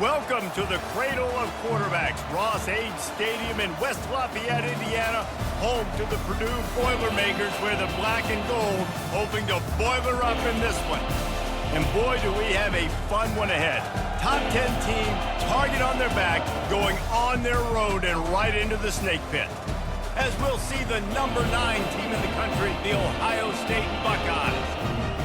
Welcome to the cradle of quarterbacks, Ross-Ade Stadium in West Lafayette, Indiana, home to the Purdue Boilermakers, where the black and gold hoping to boiler up in this one. And boy, do we have a fun one ahead. Top 10 team, target on their back, going on their road and right into the snake pit. As we'll see the number 9 team in the country, the Ohio State Buckeyes,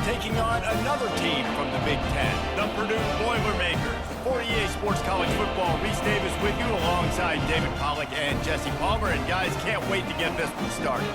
taking on another team from the Big Ten, the Purdue Boilermakers. For EA Sports College Football, Reese Davis with you alongside David Pollack and Jesse Palmer. And guys, can't wait to get this one started.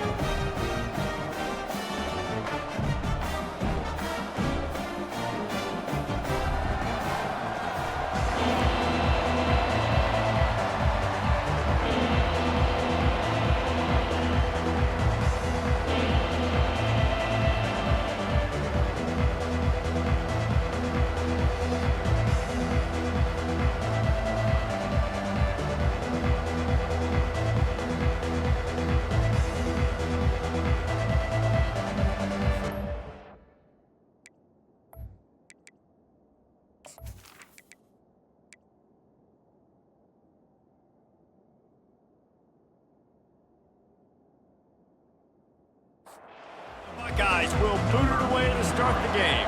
Buckeyes will boot it away to start the game.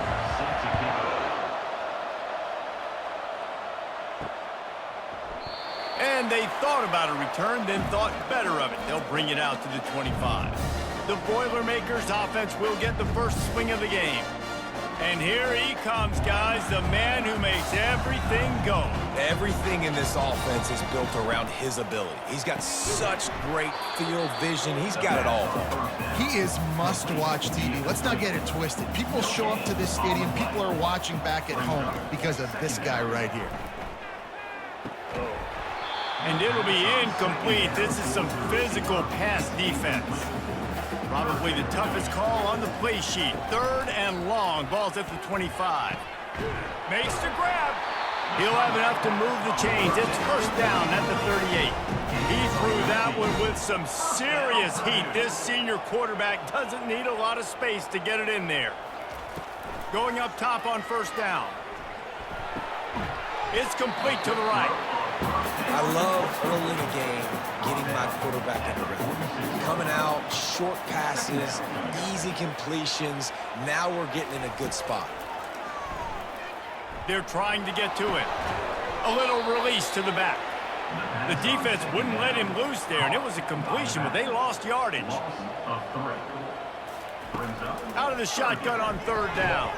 And they thought about a return, then thought better of it. They'll bring it out to the 25. The Boilermakers offense will get the first swing of the game. And here he comes, guys, the man who makes everything go. Everything in this offense is built around his ability. He's got such great field vision. He's got it all. He is must-watch TV. Let's not get it twisted. People show up to this stadium. People are watching back at home because of this guy right here. And it'll be incomplete. This is some physical pass defense. Probably the toughest call on the play sheet. 3rd and long. Ball's at the 25. Makes the grab. He'll have enough to move the chains. It's first down at the 38. He threw that one with some serious heat. This senior quarterback doesn't need a lot of space to get it in there. Going up top on first down. It's complete to the right. I love early in the game getting my quarterback in the rhythm. Coming out, short passes, easy completions. Now we're getting in a good spot. They're trying to get to it. A little release to the back. The defense wouldn't let him loose there, and it was a completion, but they lost yardage. Out of the shotgun on 3rd down.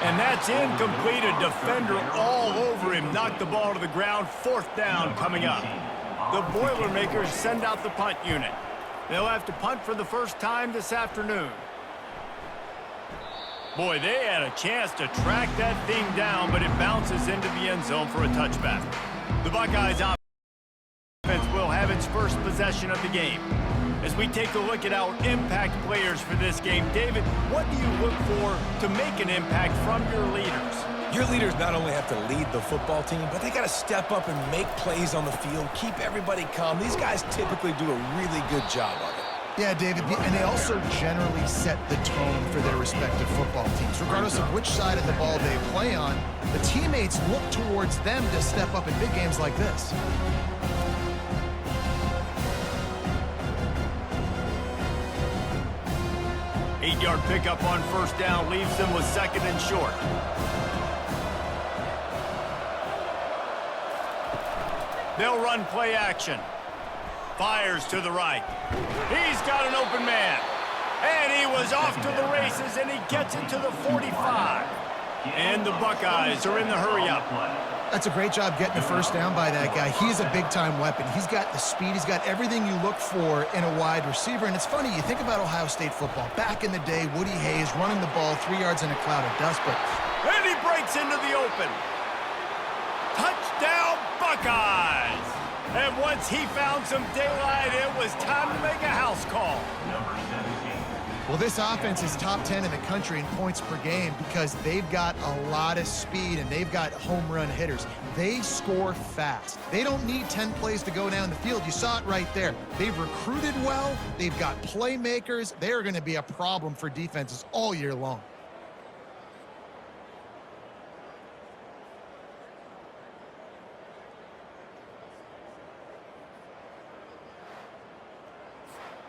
And that's incomplete. A defender all over him. Knocked the ball to the ground. 4th down coming up. The Boilermakers send out the punt unit. They'll have to punt for the first time this afternoon. Boy, they had a chance to track that thing down, but it bounces into the end zone for a touchback. The Buckeyes offense will have its first possession of the game. As we take a look at our impact players for this game, David, what do you look for to make an impact from your leaders? Your leaders not only have to lead the football team, but they got to step up and make plays on the field, keep everybody calm. These guys typically do a really good job of it. Yeah, David, and they also generally set the tone for their respective football teams. Regardless of which side of the ball they play on, the teammates look towards them to step up in big games like this. Eight-yard pickup on first down leaves them with 2nd and short. They'll run play action. Fires to the right. He's got an open man. And he was off to the races, and he gets it to the 45. And the Buckeyes are in the hurry-up. That's a great job getting the first down by that guy. He's a big-time weapon. He's got the speed. He's got everything you look for in a wide receiver. And it's funny, you think about Ohio State football. Back in the day, Woody Hayes running the ball 3 yards in a cloud of dust. But and he breaks into the open. Touchdown, Buckeyes! And once he found some daylight, it was time to make a house call. well, this offense is top 10 in the country in points per game because they've got a lot of speed and they've got home run hitters. They score fast. They don't need 10 plays to go down the field. You saw it right there. They've recruited well. They've got playmakers. They're going to be a problem for defenses all year long.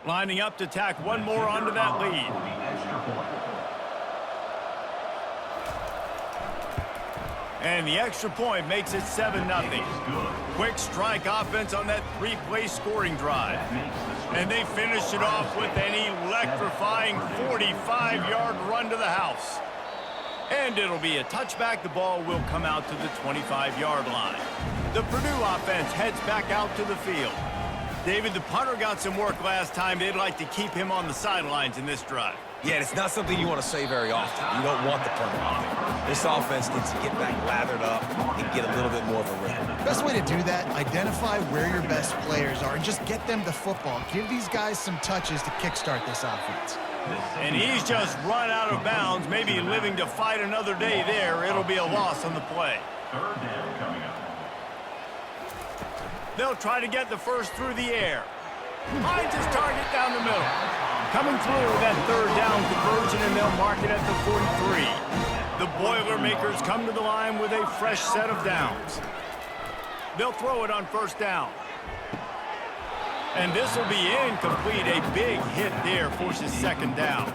Lining up to tack one more onto that lead. And the extra point makes it 7-0. Quick strike offense on that three-play scoring drive. And they finish it off with an electrifying 45-yard run to the house. And it'll be a touchback. The ball will come out to the 25-yard line. The Purdue offense heads back out to the field. David, the punter got some work last time. They'd like to keep him on the sidelines in this drive. Yeah, it's not something you want to say very often. You don't want the punter out there. This offense needs to get back lathered up and get a little bit more of a rhythm. Best way to do that, identify where your best players are and just get them the football. Give these guys some touches to kickstart this offense. And he's just run out of bounds, maybe living to fight another day there. It'll be a loss on the play. Third down coming up. They'll try to get the first through the air. Finds his target down the middle. Coming through that third down conversion, and they'll mark it at the 43. The Boilermakers come to the line with a fresh set of downs. They'll throw it on first down. And this will be incomplete. A big hit there forces second down.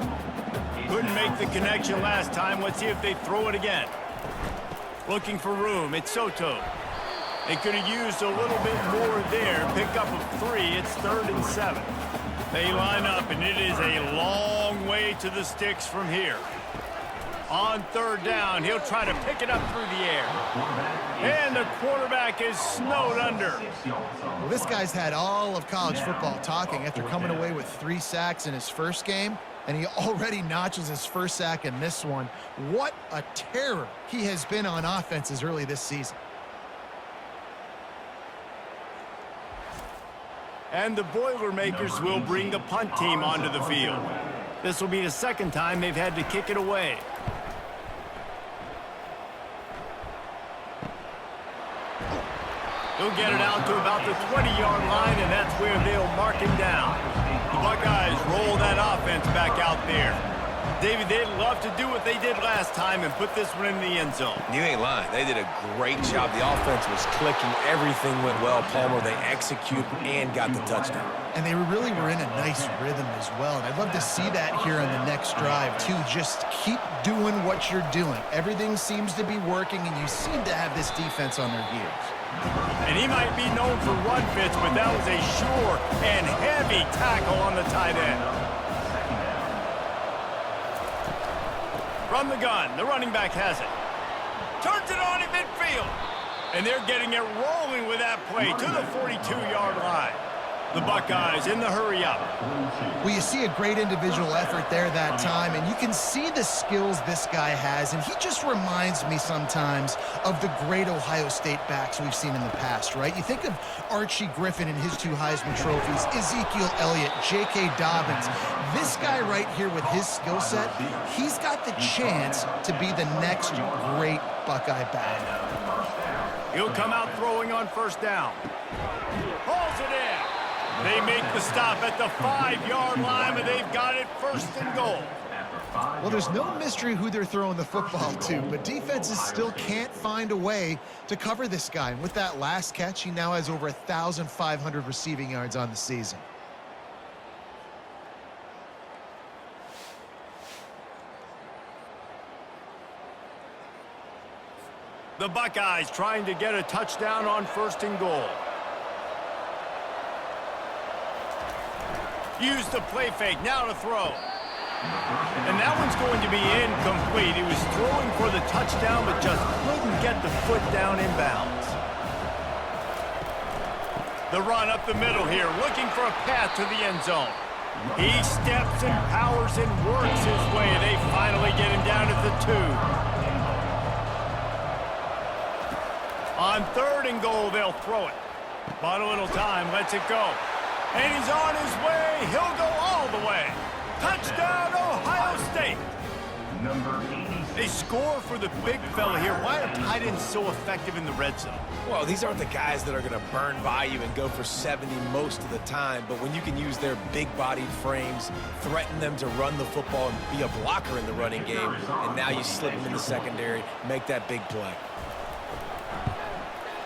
Couldn't make the connection last time. Let's see if they throw it again. Looking for room. It's Soto. They could have used a little bit more there. Pick up of 3. It's 3rd and 7. They line up, and it is a long way to the sticks from here. On third down, he'll try to pick it up through the air. And the quarterback is snowed under. Well, this guy's had all of college football talking after coming away with 3 sacks in his first game, and he already notches his first sack in this one. What a terror he has been on offenses early this season. And the Boilermakers will bring the punt team onto the field. This will be the second time they've had to kick it away. He'll get it out to about the 20-yard line, and that's where they'll mark him down. The Buckeyes roll that offense back out there. David, they'd love to do what they did last time and put this one in the end zone. You ain't lying. They did a great job. The offense was clicking. Everything went well. Palmer, they executed and got the touchdown. And they really were in a nice rhythm as well. And I'd love to see that here on the next drive, too. Just keep doing what you're doing. Everything seems to be working, and you seem to have this defense on their heels. And he might be known for run fits, but that was a sure and heavy tackle on the tight end. From the gun, the running back has it. Turns it on in midfield. And they're getting it rolling with that play to the 42-yard line. The Buckeyes in the hurry-up. Well, you see a great individual effort there that time, and you can see the skills this guy has, and he just reminds me sometimes of the great Ohio State backs we've seen in the past, right? You think of Archie Griffin and his 2 Heisman trophies, Ezekiel Elliott, J.K. Dobbins. This guy right here with his skill set, he's got the chance to be the next great Buckeye back. He'll come out throwing on first down. Hauls it in. They make the stop at the 5-yard line, and they've got it 1st and goal. Well, there's no mystery who they're throwing the football to, but defenses still can't find a way to cover this guy. And with that last catch, he now has over 1,500 receiving yards on the season. The Buckeyes trying to get a touchdown on 1st and goal. Use the play fake, now to throw. And that one's going to be incomplete. He was throwing for the touchdown, but just couldn't get the foot down in bounds. The run up the middle here, looking for a path to the end zone. He steps and powers and works his way. They finally get him down at the 2. On 3rd and goal, they'll throw it. But a little time, lets it go. And he's on his way. He'll go all the way. Touchdown, Ohio State. Number 86. They score for the big fella here. Why are tight ends so effective in the red zone? Well, these aren't the guys that are going to burn by you and go for 70 most of the time, but when you can use their big-bodied frames, threaten them to run the football and be a blocker in the running game, and now you slip them in the secondary, make that big play.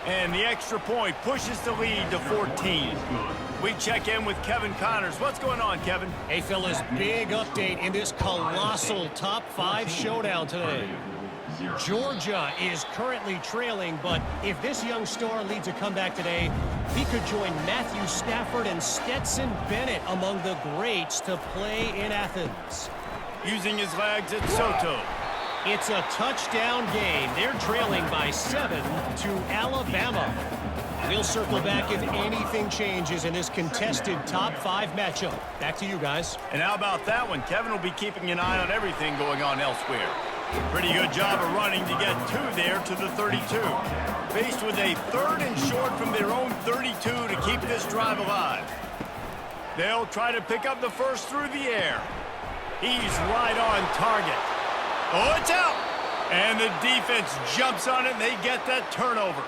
And the extra point pushes the lead to 14. We check in with Kevin Connors. What's going on, Kevin? Hey, fellas, big update in this colossal top 5 showdown today. Georgia is currently trailing, but if this young star leads a comeback today, he could join Matthew Stafford and Stetson Bennett among the greats to play in Athens. Using his legs at Soto. It's a touchdown game. They're trailing by 7 to Alabama. We'll circle back if anything changes in this contested top 5 matchup. Back to you guys. And how about that one? Kevin will be keeping an eye on everything going on elsewhere. Pretty good job of running to get 2 there to the 32. Faced with a 3rd and short from their own 32 to keep this drive alive. They'll try to pick up the first through the air. He's right on target. Oh, it's out! And the defense jumps on it, and they get that turnover.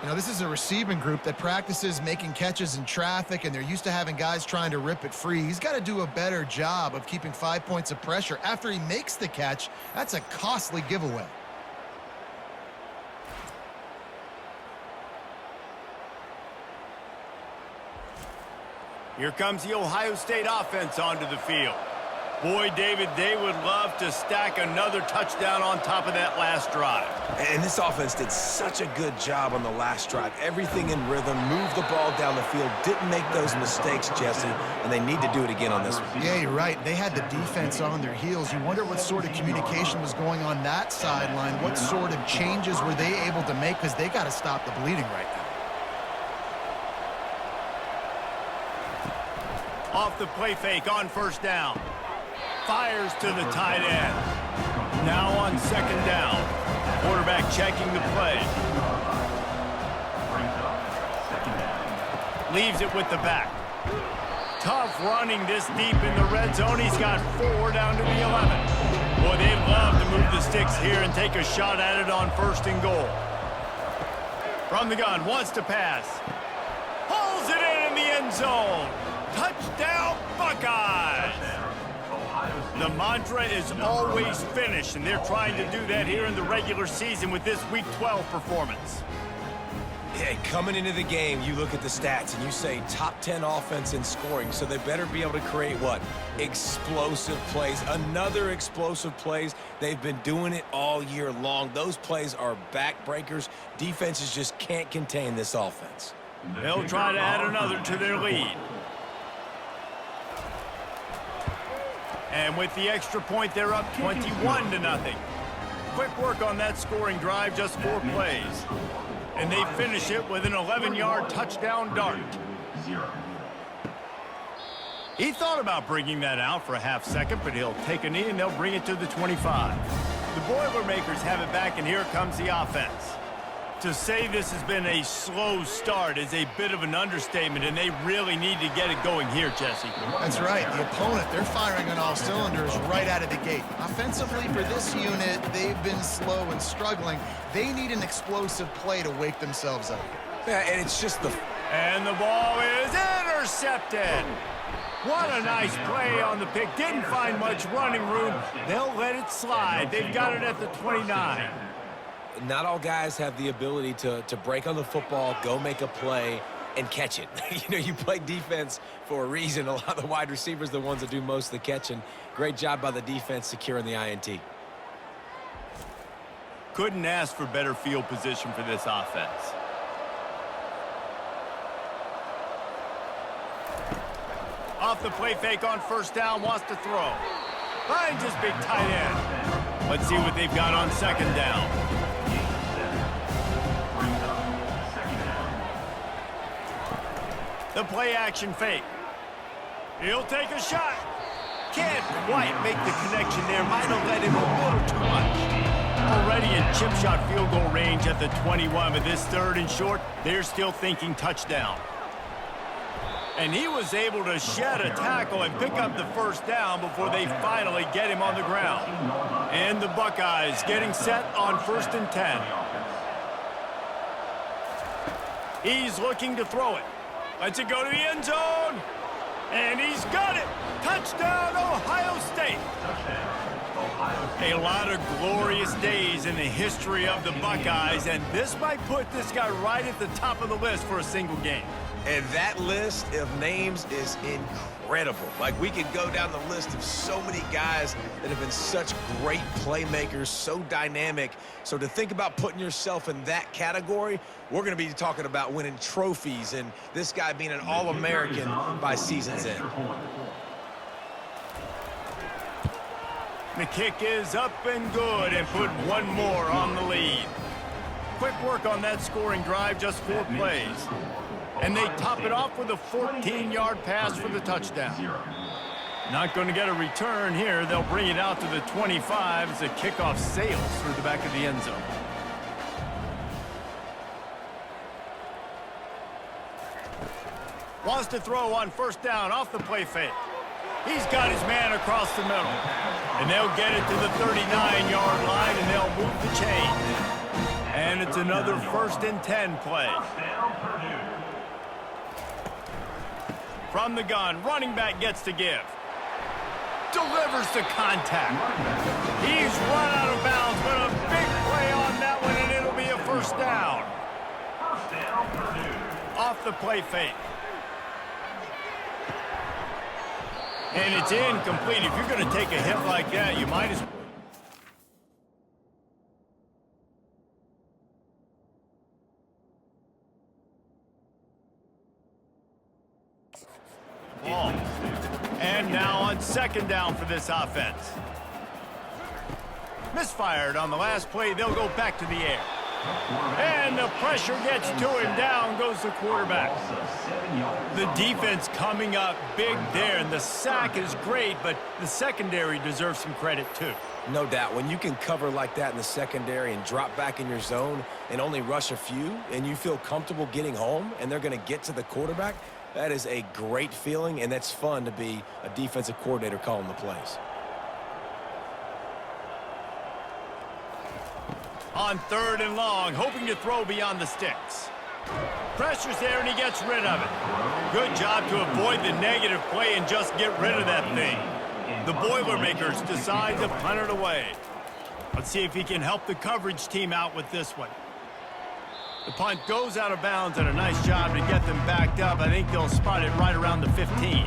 You know, this is a receiving group that practices making catches in traffic, and they're used to having guys trying to rip it free. He's got to do a better job of keeping 5 points of pressure. After he makes the catch, that's a costly giveaway. Here comes the Ohio State offense onto the field. Boy, David, they would love to stack another touchdown on top of that last drive. And this offense did such a good job on the last drive. Everything in rhythm, moved the ball down the field, didn't make those mistakes, Jesse, and they need to do it again on this one. Yeah, you're right. They had the defense on their heels. You wonder what sort of communication was going on that sideline. What sort of changes were they able to make, because they got to stop the bleeding right now. Off the play fake on first down. Fires to the tight end. Now on 2nd down. Quarterback checking the play. Leaves it with the back. Tough running this deep in the red zone. He's got 4 down to the 11. Boy, they'd love to move the sticks here and take a shot at it on 1st and goal. From the gun, wants to pass. Pulls it in the end zone. Touchdown, Buckeyes! The mantra is always finish, and they're trying to do that here in the regular season with this Week 12 performance. Yeah, coming into the game, you look at the stats and you say top 10 offense in scoring, so they better be able to create what? Explosive plays. Another explosive plays. They've been doing it all year long. Those plays are backbreakers. Defenses just can't contain this offense. They'll try to add another to their lead. And with the extra point, they're up 21-0. Quick work on that scoring drive, just 4 plays. And they finish it with an 11-yard touchdown dart. He thought about bringing that out for a half second, but he'll take a knee and they'll bring it to the 25. The Boilermakers have it back, and here comes the offense. To say this has been a slow start is a bit of an understatement, and they really need to get it going here, Jesse. That's right. The opponent, they're firing on all cylinders right out of the gate. Offensively, for this unit, they've been slow and struggling. They need an explosive play to wake themselves up. Yeah, and it's just the... And the ball is intercepted. What a nice play on the pick. Didn't find much running room. They'll let it slide. They've got it at the 29. Not all guys have the ability to break on the football, go make a play, and catch it. You know, you play defense for a reason. A lot of the wide receivers are the ones that do most of the catching. Great job by the defense securing the INT. Couldn't ask for better field position for this offense. Off the play fake on 1st down, wants to throw. Finds his big tight end. Let's see what they've got on 2nd down. The play action fake. He'll take a shot. Can't quite make the connection there. Might have let him a little too much. Already in chip shot field goal range at the 21, but this 3rd and short, they're still thinking touchdown. And he was able to shed a tackle and pick up the 1st down before they finally get him on the ground. And the Buckeyes getting set on 1st and 10. He's looking to throw it. Lets it go to the end zone. And he's got it. Touchdown, Ohio State. A lot of glorious days in the history of the Buckeyes, and this might put this guy right at the top of the list for a single game. And that list of names is incredible. Like, we could go down the list of so many guys that have been such great playmakers, so dynamic. So to think about putting yourself in that category, we're going to be talking about winning trophies and this guy being an All-American by season's end. The kick is up and good, and put one more on the lead. Quick work on that scoring drive, just 4 plays. And they top it off with a 14-yard pass for the touchdown. Not going to get a return here. They'll bring it out to the 25 as the kickoff sails through the back of the end zone. Wants to throw on first down off the play fake. He's got his man across the middle. And they'll get it to the 39-yard line, and they'll move the chain. And it's another 1st and 10 play. From the gun, running back gets to give. Delivers the contact. He's run out of bounds, but a big play on that one, and it'll be a 1st down. Off the play fake. And it's incomplete. If you're going to take a hit like that, you might as well. Ball. And now on 2nd down for this offense. Misfired on the last play. They'll go back to the air. And the pressure gets to him. Down goes the quarterback. The defense coming up big there, and the sack is great, but the secondary deserves some credit too. No doubt. When you can cover like that in the secondary and drop back in your zone and only rush a few, and you feel comfortable getting home, and they're going to get to the quarterback, that is a great feeling, and that's fun to be a defensive coordinator calling the plays. On 3rd and long, hoping to throw beyond the sticks. Pressure's there, and he gets rid of it. Good job to avoid the negative play and just get rid of that thing. The Boilermakers decide to punt it away. Let's see if he can help the coverage team out with this one. The punt goes out of bounds, and a nice job to get them backed up. I think they'll spot it right around the 15.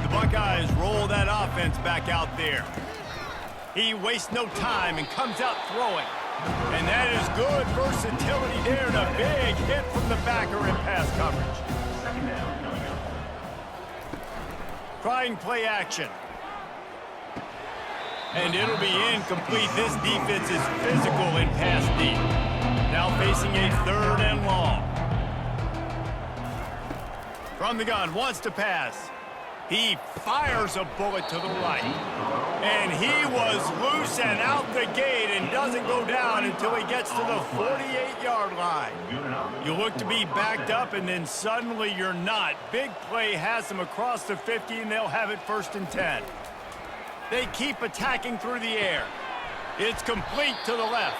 The Buckeyes roll that offense back out there. He wastes no time and comes out throwing. And that is good versatility there, and a big hit from the backer in pass coverage. Trying play action. And it'll be incomplete. This defense is physical in pass deep. Now facing a 3rd and long. From the gun, wants to pass. He fires a bullet to the right. And he was loose and out the gate and doesn't go down until he gets to the 48-yard line. You look to be backed up, and then suddenly you're not. Big play has them across the 50, and they'll have it 1st and 10. They keep attacking through the air. It's complete to the left.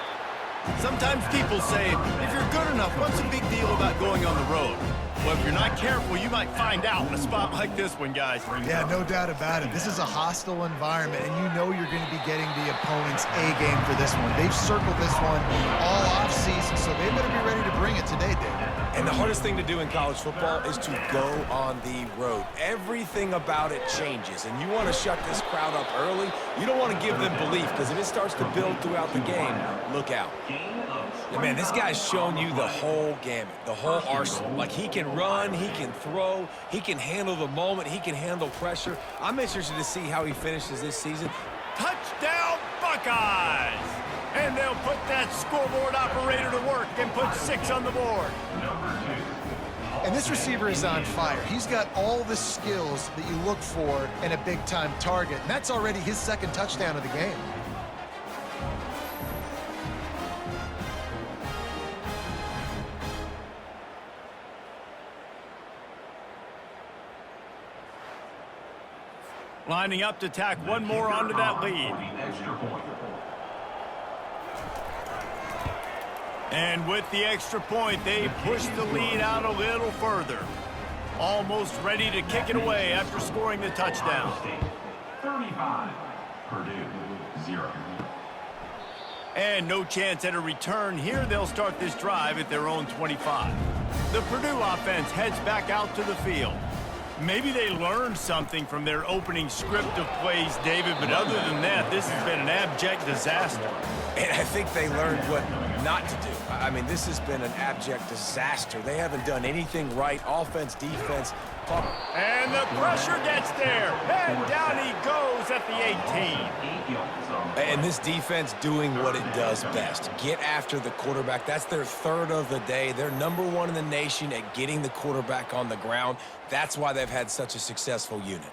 Sometimes people say, if you're good enough, what's the big deal about going on the road? Well, if you're not careful, you might find out in a spot like this one, guys. Yeah, no doubt about it. This is a hostile environment, and you know you're going to be getting the opponent's A game for this one. They've circled this one all offseason, so they better be ready to bring it today, David. And the hardest thing to do in college football is to go on the road. Everything about it changes, and you want to shut this crowd up early. You don't want to give them belief, because if it starts to build throughout the game, look out. And man, this guy's shown you the whole gamut, the whole arsenal. Like, he can run, he can throw, he can handle the moment, he can handle pressure. I'm interested to see how he finishes this season. Touchdown, Buckeyes! And they'll put that scoreboard operator to work and put 6 on the board. And this receiver is on fire. He's got all the skills that you look for in a big-time target, and that's already his 2nd touchdown of the game. Lining up to tack one more onto that lead. And with the extra point, they push the lead out a little further. Almost ready to kick it away after scoring the touchdown. 35, Purdue 0. And no chance at a return here. They'll start this drive at their own 25. The Purdue offense heads back out to the field. Maybe they learned something from their opening script of plays, David, but other than that, this has been an abject disaster. And I think they learned what not to do. I mean, this has been an abject disaster. They haven't done anything right, offense, defense. And the pressure gets there, and down he goes at the 18. And this defense doing what it does best. Get after the quarterback. That's their third of the day. They're #1 in the nation at getting the quarterback on the ground. That's why they've had such a successful unit.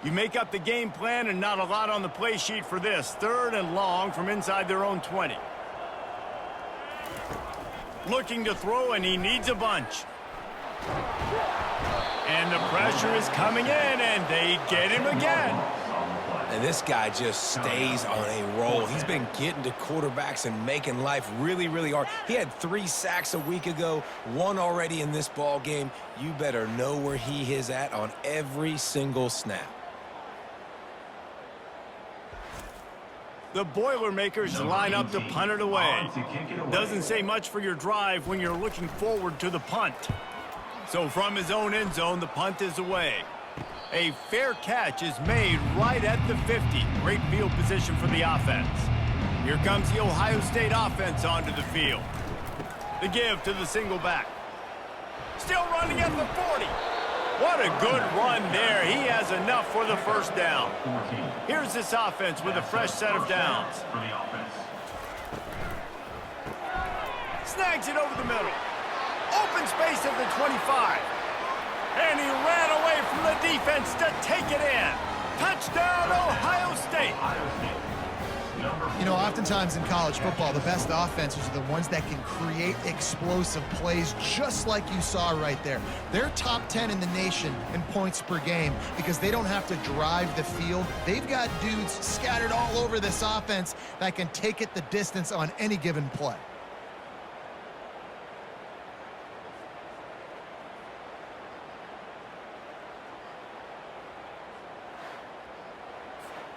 You make up the game plan and not a lot on the play sheet for this. 3rd and long from inside their own 20. Looking to throw, and he needs a bunch. And the pressure is coming in, and they get him again. And this guy just stays on a roll. He's been getting to quarterbacks and making life really, really hard. He had 3 sacks a week ago, 1 already in this ball game. You better know where he is at on every single snap. The Boilermakers line up to punt it away. Doesn't say much for your drive when you're looking forward to the punt. So from his own end zone, the punt is away. A fair catch is made right at the 50. Great field position for the offense. Here comes the Ohio State offense onto the field. The give to the single back. Still running at the 40. What a good run there. He has enough for the first down. Here's this offense with a fresh set of downs. Snags it over the middle. Open space at the 25. And he ran away from the defense to take it in. Touchdown, Ohio State. You know, oftentimes in college football, the best offenses are the ones that can create explosive plays just like you saw right there. They're top 10 in the nation in points per game because they don't have to drive the field. They've got dudes scattered all over this offense that can take it the distance on any given play.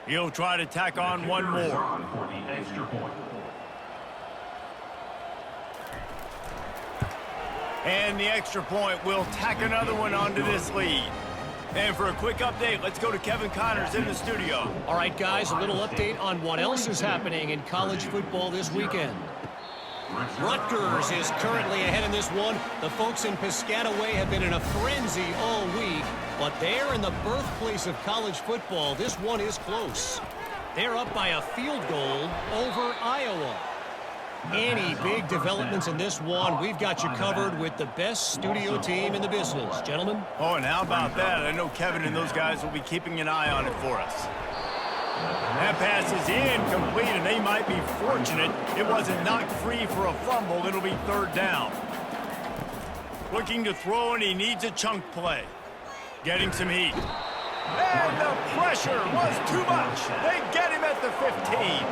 He'll try to tack on one more. And the extra point will tack another one onto this lead. And for a quick update, let's go to Kevin Connors in the studio. All right, guys, a little update on what else is happening in college football this weekend. Rutgers is currently ahead in this one. The folks in Piscataway have been in a frenzy all week, but they're in the birthplace of college football. This one is close. They're up by a field goal over Iowa. Any big developments in this one, we've got you covered with the best studio team in the business. Gentlemen? Oh, and how about that? I know Kevin and those guys will be keeping an eye on it for us. That pass is incomplete, and they might be fortunate it wasn't knocked free for a fumble. It'll be 3rd down. Looking to throw, and he needs a chunk play. Getting some heat. And the pressure was too much. They get him at the 15.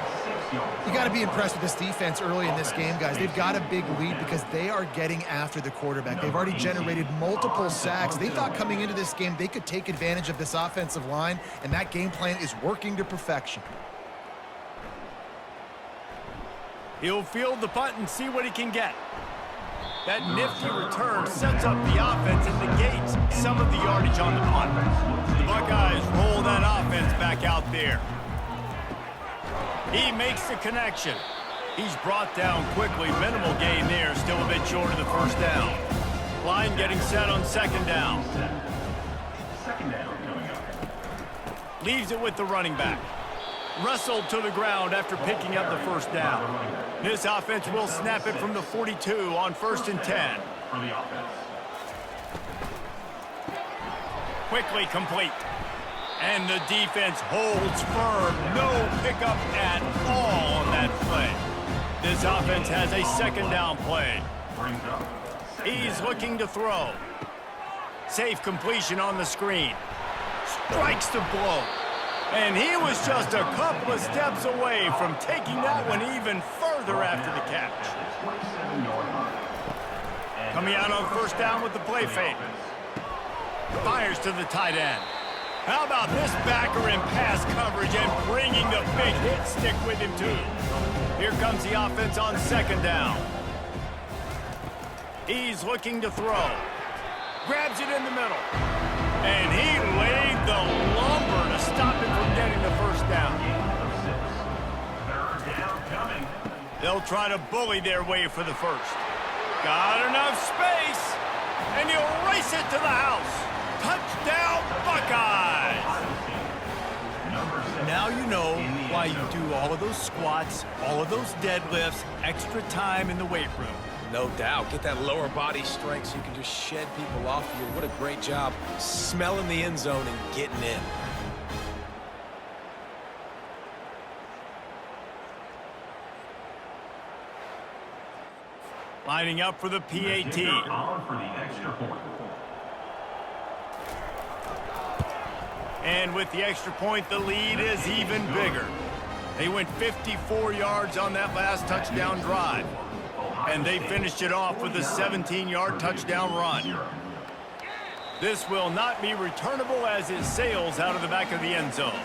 You got to be impressed with this defense early in this game, guys. They've got a big lead because they are getting after the quarterback. They've already generated multiple sacks. They thought coming into this game they could take advantage of this offensive line, and that game plan is working to perfection. He'll field the punt and see what he can get. That nifty return sets up the offense and negates some of the yardage on the punt. The Buckeyes roll that offense back out there. He makes the connection. He's brought down quickly. Minimal gain there. Still a bit short of the first down. Line getting set on 2nd down. Leaves it with the running back. Wrestled to the ground after picking up the first down. This offense will snap it from the 42 on 1st and 10. Quickly complete. And the defense holds firm. No pickup at all on that play. This offense has a 2nd down play. He's looking to throw. Safe completion on the screen. Strikes the blow. And he was just a couple of steps away from taking that one even further after the catch. Coming out on 1st down with the play fake. Fires to the tight end. How about this backer in pass coverage and bringing the big hit stick with him, too? Here comes the offense on second down. He's looking to throw. Grabs it in the middle. And he laid the lumber to stop him from getting the first down. They'll try to bully their way for the first. Got enough space. And he'll race it to the house. Touchdown, Buckeyes! Now you know why you do all of those squats, all of those deadlifts, extra time in the weight room. No doubt. Get that lower body strength so you can just shed people off you. What a great job smelling the end zone and getting in. Lining up for the PAT. And with the extra point, the lead is even bigger. They went 54 yards on that last touchdown drive. And they finished it off with a 17-yard touchdown run. This will not be returnable as it sails out of the back of the end zone.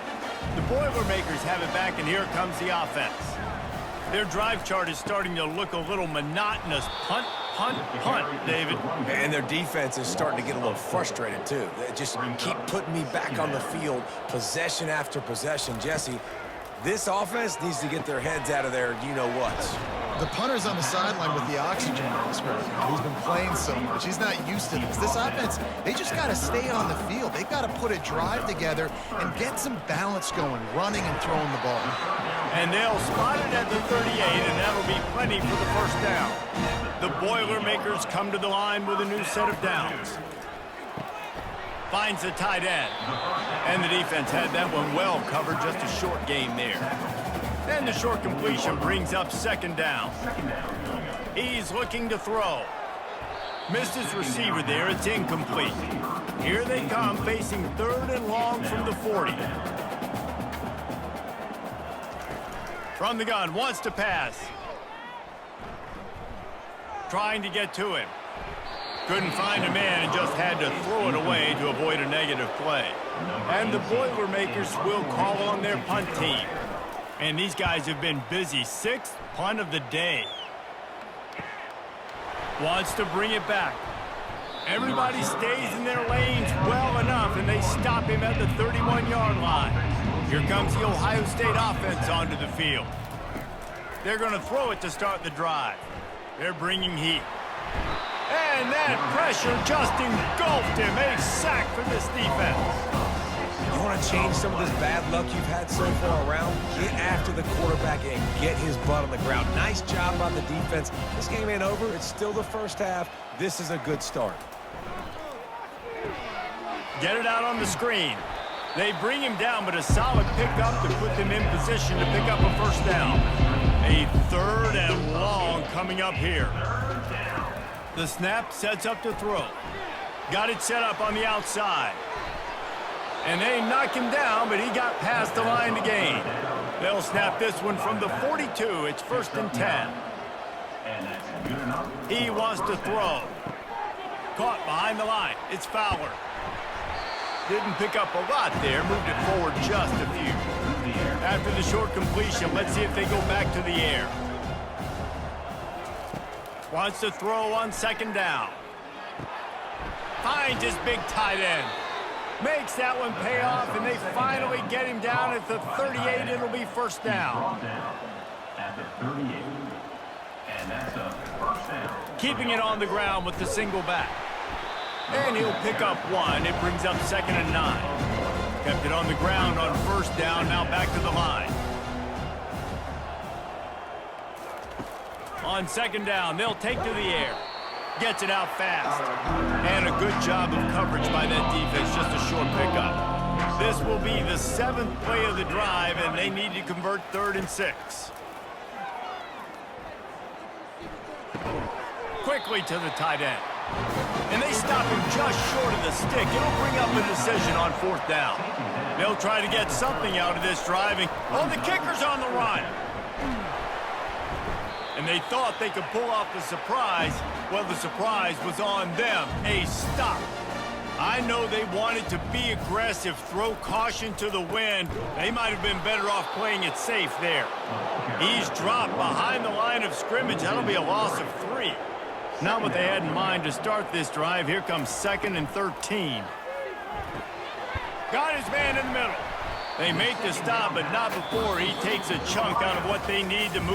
The Boilermakers have it back, and here comes the offense. Their drive chart is starting to look a little monotonous. Punt, punt, punt, David. And their defense is starting to get a little frustrated, too. They just keep putting me back on the field, possession after possession. Jesse, this offense needs to get their heads out of their you-know-whats. The punter's on the sideline with the oxygen mask right now. He's been playing so much. He's not used to this. This offense, they just got to stay on the field. They got to put a drive together and get some balance going, running and throwing the ball. And they'll spot it at the 38, and that'll be plenty for the first down. The Boilermakers come to the line with a new set of downs. Finds the tight end. And the defense had that one well covered, just a short gain there. And the short completion brings up second down. He's looking to throw. Missed his receiver there. It's incomplete. Here they come, facing third and long from the 40. From the gun, wants to pass. Trying to get to him. Couldn't find a man and just had to throw it away to avoid a negative play. And the Boilermakers will call on their punt team. And these guys have been busy. Sixth punt of the day. Wants to bring it back. Everybody stays in their lanes well enough, and they stop him at the 31-yard line. Here comes the Ohio State offense onto the field. They're going to throw it to start the drive. They're bringing heat. And that pressure just engulfed him. A sack for this defense. You want to change some of this bad luck you've had so far around? Get after the quarterback and get his butt on the ground. Nice job by the defense. This game ain't over. It's still the first half. This is a good start. Get it out on the screen. They bring him down, but a solid pickup to put them in position to pick up a first down. A third and long coming up here. The snap sets up to throw. Got it set up on the outside. And they knock him down, but he got past the line to gain. They'll snap this one from the 42. It's 1st and 10. He wants to throw. Caught behind the line. It's Fowler. Didn't pick up a lot there. Moved it forward just a few. After the short completion, let's see if they go back to the air. Wants to throw on second down. Finds his big tight end. Makes that one pay off, and they finally get him down at the 38. It'll be first down. At the 38. And that's a first down. Keeping it on the ground with the single back. And he'll pick up one. It brings up 2nd and 9. Kept it on the ground on first down. Now back to the line. On second down, they'll take to the air. Gets it out fast. And a good job of coverage by that defense. Just a short pickup. This will be the 7th play of the drive, and they need to convert 3rd and 6. Quickly to the tight end. And they stop him just short of the stick. It'll bring up a decision on 4th down. They'll try to get something out of this driving. Oh, the kicker's on the run. And they thought they could pull off the surprise. Well, the surprise was on them. A stop. I know they wanted to be aggressive, throw caution to the wind. They might have been better off playing it safe there. He's dropped behind the line of scrimmage. That'll be a loss of 3. Not what they had in mind to start this drive. Here comes 2nd and 13. Got his man in the middle. They make the stop, but not before he takes a chunk out of what they need to move.